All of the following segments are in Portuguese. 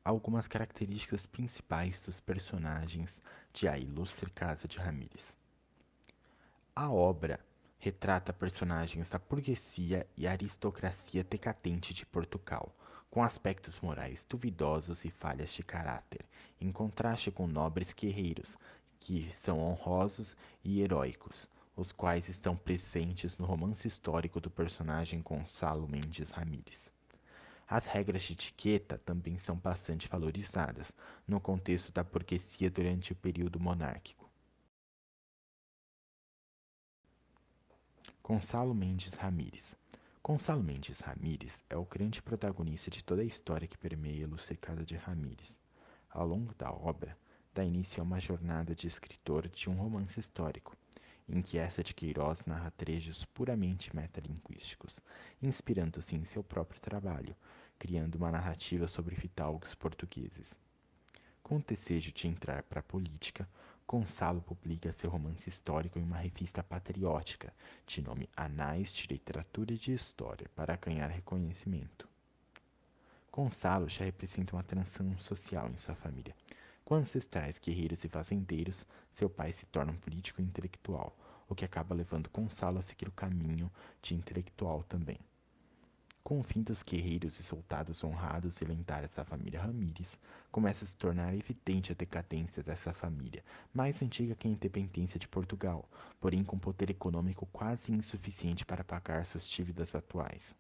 algumas características principais dos personagens de A Ilustre Casa de Ramírez. A obra retrata personagens da burguesia e aristocracia decadente de Portugal, com aspectos morais duvidosos e falhas de caráter, em contraste com nobres guerreiros, que são honrosos e heróicos, os quais estão presentes no romance histórico do personagem Gonçalo Mendes Ramírez. As regras de etiqueta também são bastante valorizadas no contexto da burguesia durante o período monárquico. Gonçalo Mendes Ramírez. Gonçalo Mendes Ramírez é o grande protagonista de toda a história que permeia a Ilustre Casa de Ramírez. Ao longo da obra, dá início a uma jornada de escritor de um romance histórico, em que Eça de Queiroz narra trechos puramente metalinguísticos, inspirando-se em seu próprio trabalho, criando uma narrativa sobre fidalgos portugueses. Com o desejo de entrar para a política, Gonçalo publica seu romance histórico em uma revista patriótica, de nome Anais de Literatura e de História, para ganhar reconhecimento. Gonçalo já representa uma transição social em sua família. Com ancestrais guerreiros e fazendeiros, seu pai se torna um político intelectual, o que acaba levando Gonçalo a seguir o caminho de intelectual também. Com o fim dos guerreiros e soldados honrados e lendários da família Ramírez, começa a se tornar evidente a decadência dessa família, mais antiga que a independência de Portugal, porém com poder econômico quase insuficiente para pagar suas dívidas atuais.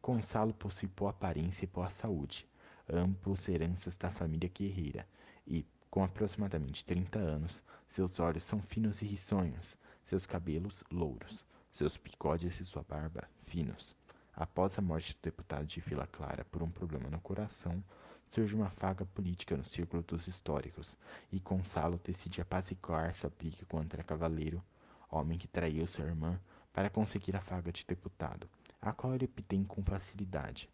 Gonçalo possui boa aparência e boa saúde, ambos heranças da família guerreira, e, com aproximadamente 30 anos, seus olhos são finos e risonhos, seus cabelos louros, seus bigodes e sua barba finos. Após a morte do deputado de Vila Clara por um problema no coração, surge uma faga política no círculo dos históricos, e Gonçalo decide apaziguar sua briga com André Cavaleiro, homem que traiu sua irmã, para conseguir a vaga de deputado, a qual ele obtém com facilidade.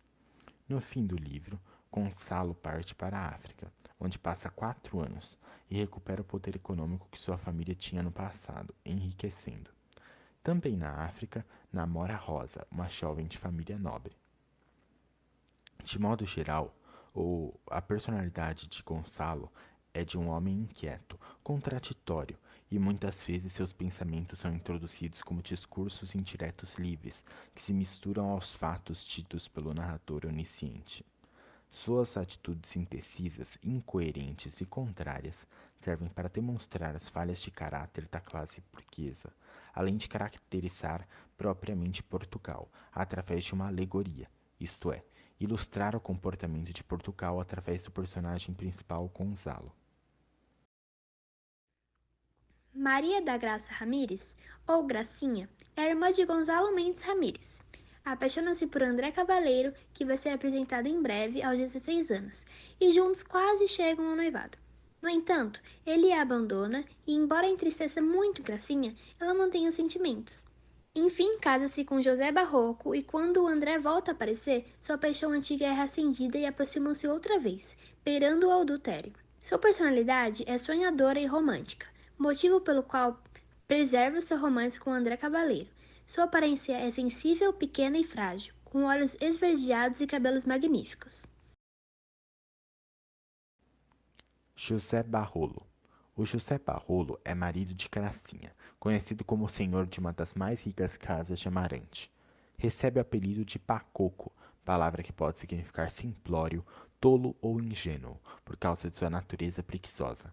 No fim do livro, Gonçalo parte para a África, onde passa 4 anos, e recupera o poder econômico que sua família tinha no passado, enriquecendo. Também na África, namora Rosa, uma jovem de família nobre. De modo geral, a personalidade de Gonçalo é de um homem inquieto, contraditório, e muitas vezes seus pensamentos são introduzidos como discursos indiretos livres, que se misturam aos fatos tidos pelo narrador onisciente. Suas atitudes indecisas, incoerentes e contrárias servem para demonstrar as falhas de caráter da classe burguesa, além de caracterizar propriamente Portugal, através de uma alegoria, isto é, ilustrar o comportamento de Portugal através do personagem principal Gonzalo. Maria da Graça Ramírez, ou Gracinha, é irmã de Gonzalo Mendes Ramírez. Apaixona-se por André Cavaleiro, que vai ser apresentado em breve aos 16 anos, e juntos quase chegam ao noivado. No entanto, ele a abandona e, embora entristeça muito Gracinha, ela mantém os sentimentos. Enfim, casa-se com José Barroco e quando o André volta a aparecer, sua paixão antiga é reacendida e aproximam-se outra vez, beirando o adultério. Sua personalidade é sonhadora e romântica, motivo pelo qual preserva seu romance com André Cavaleiro. Sua aparência é sensível, pequena e frágil, com olhos esverdeados e cabelos magníficos. José Barrolo. O José Barrolo é marido de Gracinha, conhecido como o senhor de uma das mais ricas casas de Amarante. Recebe o apelido de Pacoco, palavra que pode significar simplório, tolo ou ingênuo, por causa de sua natureza preguiçosa.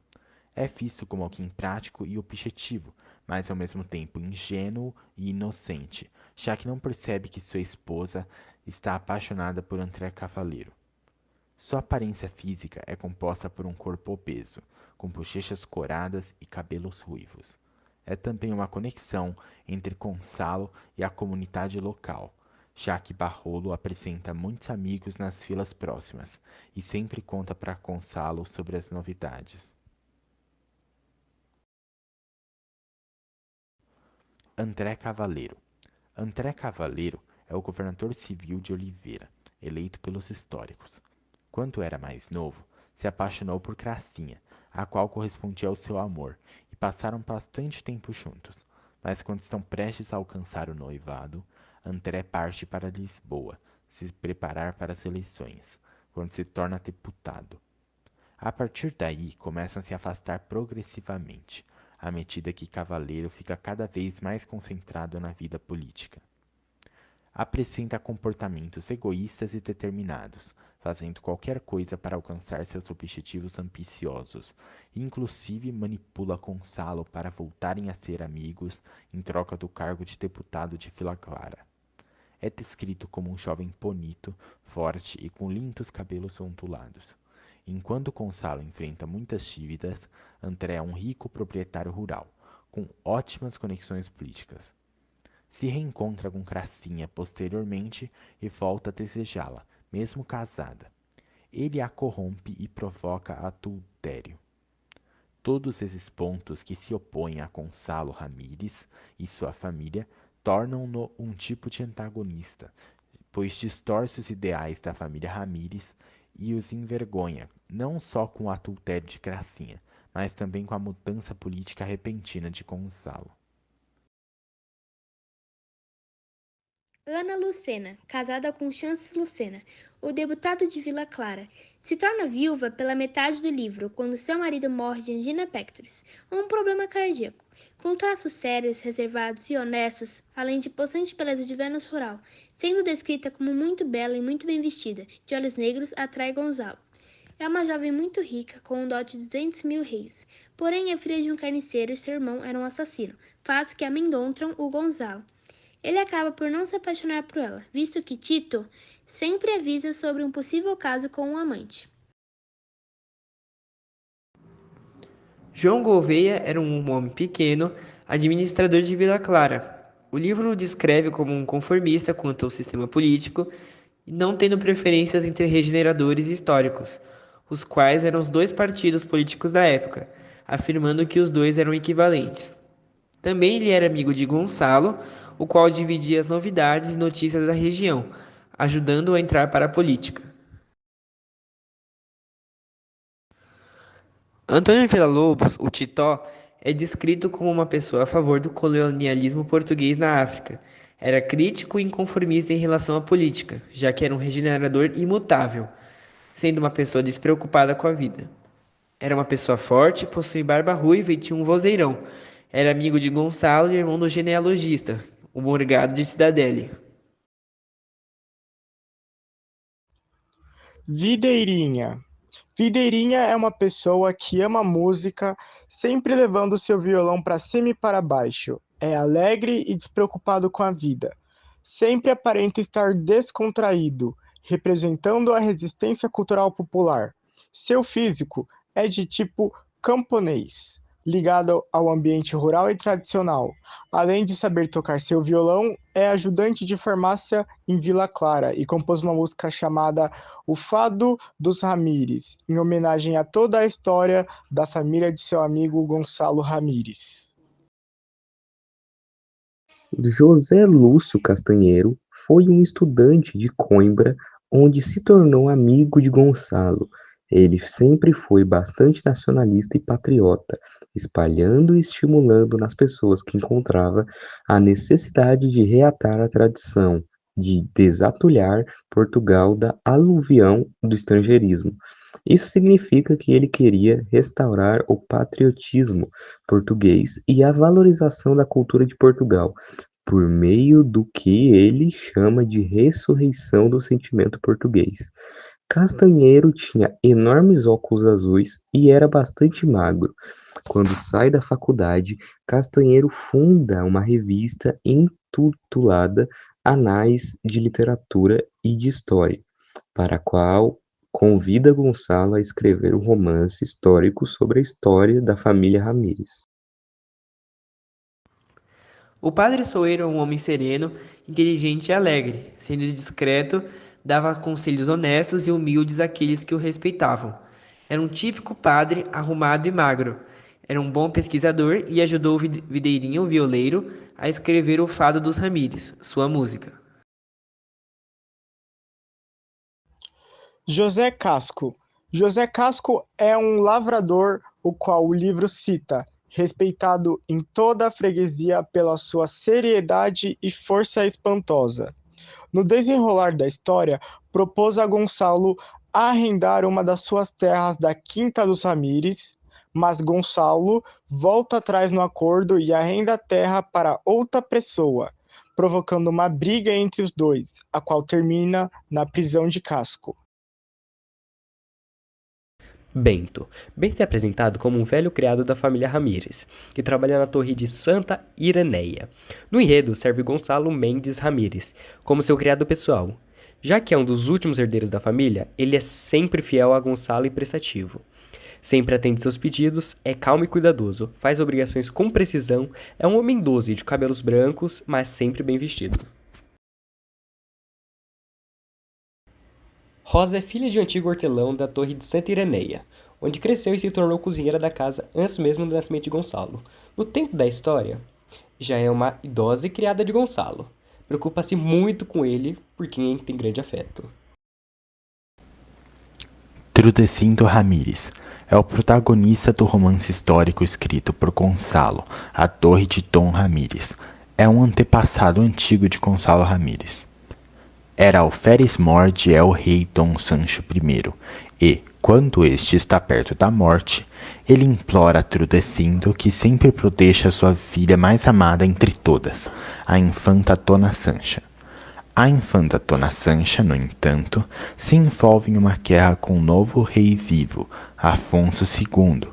É visto como alguém prático e objetivo, mas ao mesmo tempo ingênuo e inocente, já que não percebe que sua esposa está apaixonada por André Cavaleiro. Sua aparência física é composta por um corpo obeso, com bochechas coradas e cabelos ruivos. É também uma conexão entre Gonçalo e a comunidade local, já que Barrolo apresenta muitos amigos nas filas próximas e sempre conta para Gonçalo sobre as novidades. André Cavaleiro. André Cavaleiro é o governador civil de Oliveira, eleito pelos históricos. Quando era mais novo, se apaixonou por Gracinha, a qual correspondia ao seu amor, e passaram bastante tempo juntos. Mas quando estão prestes a alcançar o noivado, André parte para Lisboa, se preparar para as eleições. quando se torna deputado. A partir daí, começam a se afastar progressivamente, à medida que Cavaleiro fica cada vez mais concentrado na vida política. Apresenta comportamentos egoístas e determinados, fazendo qualquer coisa para alcançar seus objetivos ambiciosos, e inclusive manipula Gonçalo para voltarem a ser amigos em troca do cargo de deputado de Vila Clara. É descrito como um jovem bonito, forte e com lindos cabelos ondulados. Enquanto Gonçalo enfrenta muitas dívidas, André é um rico proprietário rural, com ótimas conexões políticas. Se reencontra com Gracinha posteriormente e volta a desejá-la, mesmo casada. Ele a corrompe e provoca adultério. Todos esses pontos que se opõem a Gonçalo Ramírez e sua família tornam-no um tipo de antagonista, pois distorce os ideais da família Ramírez e os envergonha, não só com o adultério de Gracinha, mas também com a mudança política repentina de Gonçalo. Ana Lucena, casada com Chances Lucena, o deputado de Vila Clara, se torna viúva pela metade do livro quando seu marido morre de angina pectoris, um problema cardíaco. Com traços sérios, reservados e honestos, além de possante beleza de Vênus rural, sendo descrita como muito bela e muito bem vestida, de olhos negros, atrai Gonzalo. É uma jovem muito rica, com um dote de 200.000 reis. Porém, é filha de um carniceiro e seu irmão era um assassino, fatos que amedrontam o Gonzalo. Ele acaba por não se apaixonar por ela, visto que Tito sempre avisa sobre um possível caso com um amante. João Gouveia era um homem pequeno, administrador de Vila Clara. O livro o descreve como um conformista quanto ao sistema político, não tendo preferências entre regeneradores e históricos, os quais eram os dois partidos políticos da época, afirmando que os dois eram equivalentes. Também ele era amigo de Gonçalo, o qual dividia as novidades e notícias da região, ajudando-o a entrar para a política. Antônio Villa-Lobos, o Titó, é descrito como uma pessoa a favor do colonialismo português na África. Era crítico e inconformista em relação à política, já que era um regenerador imutável, sendo uma pessoa despreocupada com a vida. Era uma pessoa forte, possuía barba ruiva e tinha um vozeirão. Era amigo de Gonçalo e irmão do genealogista, o Morgado de Cidadelli. Videirinha. Videirinha é uma pessoa que ama música, sempre levando seu violão para cima e para baixo. É alegre e despreocupado com a vida. Sempre aparenta estar descontraído, representando a resistência cultural popular. Seu físico é de tipo camponês, ligado ao ambiente rural e tradicional. Além de saber tocar seu violão, é ajudante de farmácia em Vila Clara e compôs uma música chamada O Fado dos Ramírez, em homenagem a toda a história da família de seu amigo Gonçalo Ramírez. José Lúcio Castanheiro foi um estudante de Coimbra, onde se tornou amigo de Gonçalo. Ele sempre foi bastante nacionalista e patriota, espalhando e estimulando nas pessoas que encontrava a necessidade de reatar a tradição, de desatulhar Portugal da aluvião do estrangeirismo. Isso significa que ele queria restaurar o patriotismo português e a valorização da cultura de Portugal, por meio do que ele chama de ressurreição do sentimento português. Castanheiro tinha enormes óculos azuis e era bastante magro. Quando sai da faculdade, Castanheiro funda uma revista intitulada Anais de Literatura e de História, para a qual convida Gonçalo a escrever um romance histórico sobre a história da família Ramírez. O padre Soeiro é um homem sereno, inteligente e alegre. Sendo discreto, dava conselhos honestos e humildes àqueles que o respeitavam. Era um típico padre arrumado e magro. Era um bom pesquisador e ajudou o Videirinha, o violeiro, a escrever o Fado dos Ramírez, sua música. José Casco. José Casco é um lavrador, o qual o livro cita, respeitado em toda a freguesia pela sua seriedade e força espantosa. No desenrolar da história, propôs a Gonçalo a arrendar uma das suas terras da Quinta dos Ramires, mas Gonçalo volta atrás no acordo e arrenda a terra para outra pessoa, provocando uma briga entre os dois, a qual termina na prisão de Casco. Bento. Bento é apresentado como um velho criado da família Ramírez, que trabalha na torre de Santa Ireneia. No enredo, serve Gonçalo Mendes Ramírez como seu criado pessoal. Já que é um dos últimos herdeiros da família, ele é sempre fiel a Gonçalo e prestativo. Sempre atende seus pedidos, é calmo e cuidadoso, faz obrigações com precisão, é um homem doce de cabelos brancos, mas sempre bem vestido. Rosa é filha de um antigo hortelão da Torre de Santa Ireneia, onde cresceu e se tornou cozinheira da casa antes mesmo do nascimento de Gonçalo. No tempo da história, já é uma idosa e criada de Gonçalo. Preocupa-se muito com ele, por quem tem grande afeto. Trudecindo Ramírez é o protagonista do romance histórico escrito por Gonçalo, A Torre de Dom Ramírez. É um antepassado antigo de Gonçalo Ramírez. Era alferes-mor de el-rei Dom Sancho I, e, quando este está perto da morte, ele implora a Trudecindo que sempre proteja sua filha mais amada entre todas, a infanta Dona Sancha. A infanta Dona Sancha, no entanto, se envolve em uma guerra com o novo rei vivo, Afonso II,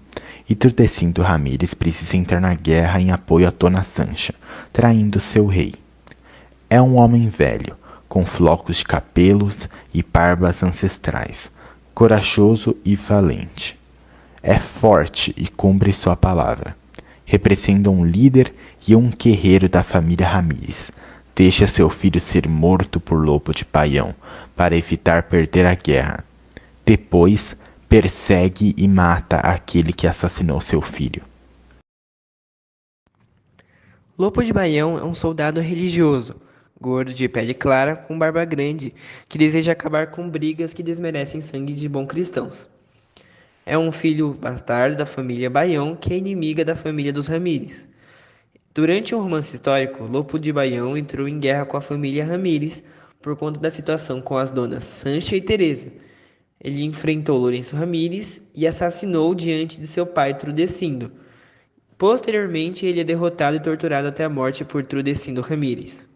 e Trudecindo Ramírez precisa entrar na guerra em apoio a Dona Sancha, traindo seu rei. É um homem velho, com flocos de cabelos e barbas ancestrais, corajoso e valente. É forte e cumpre sua palavra. Representa um líder e um guerreiro da família Ramírez. Deixa seu filho ser morto por Lopo de Baião para evitar perder a guerra. Depois, persegue e mata aquele que assassinou seu filho. Lopo de Baião é um soldado religioso, gordo de pele clara com barba grande, que deseja acabar com brigas que desmerecem sangue de bons cristãos. É um filho bastardo da família Baião que é inimiga da família dos Ramírez. Durante um romance histórico, Lopo de Baião entrou em guerra com a família Ramírez por conta da situação com as donas Sancha e Teresa. Ele enfrentou Lourenço Ramírez e assassinou diante de seu pai Trudecindo. Posteriormente, ele é derrotado e torturado até a morte por Trudecindo Ramírez.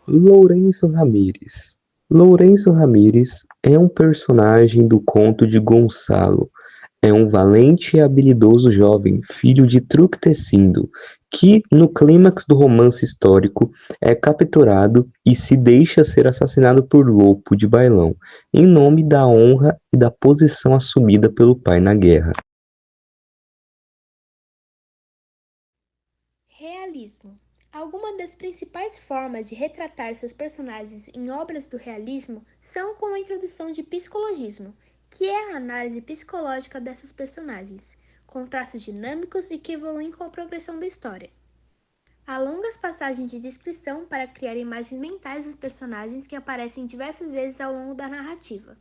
Lourenço Ramírez. Lourenço Ramírez é um personagem do conto de Gonçalo. É um valente e habilidoso jovem, filho de Trudecindo, que, no clímax do romance histórico, é capturado e se deixa ser assassinado por Lopo de Baião, em nome da honra e da posição assumida pelo pai na guerra. Realismo. Algumas das principais formas de retratar seus personagens em obras do realismo são com a introdução de psicologismo, que é a análise psicológica dessas personagens, com traços dinâmicos e que evoluem com a progressão da história. Há longas passagens de descrição para criar imagens mentais dos personagens que aparecem diversas vezes ao longo da narrativa.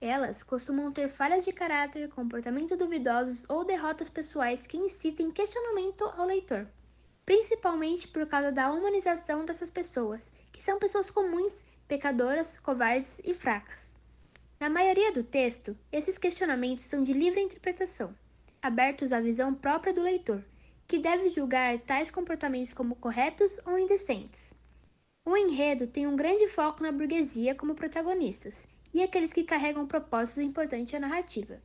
Elas costumam ter falhas de caráter, comportamento duvidosos ou derrotas pessoais que incitem questionamento ao leitor, principalmente por causa da humanização dessas pessoas, que são pessoas comuns, pecadoras, covardes e fracas. Na maioria do texto, esses questionamentos são de livre interpretação, abertos à visão própria do leitor, que deve julgar tais comportamentos como corretos ou indecentes. O enredo tem um grande foco na burguesia como protagonistas, e aqueles que carregam propósitos importantes à narrativa.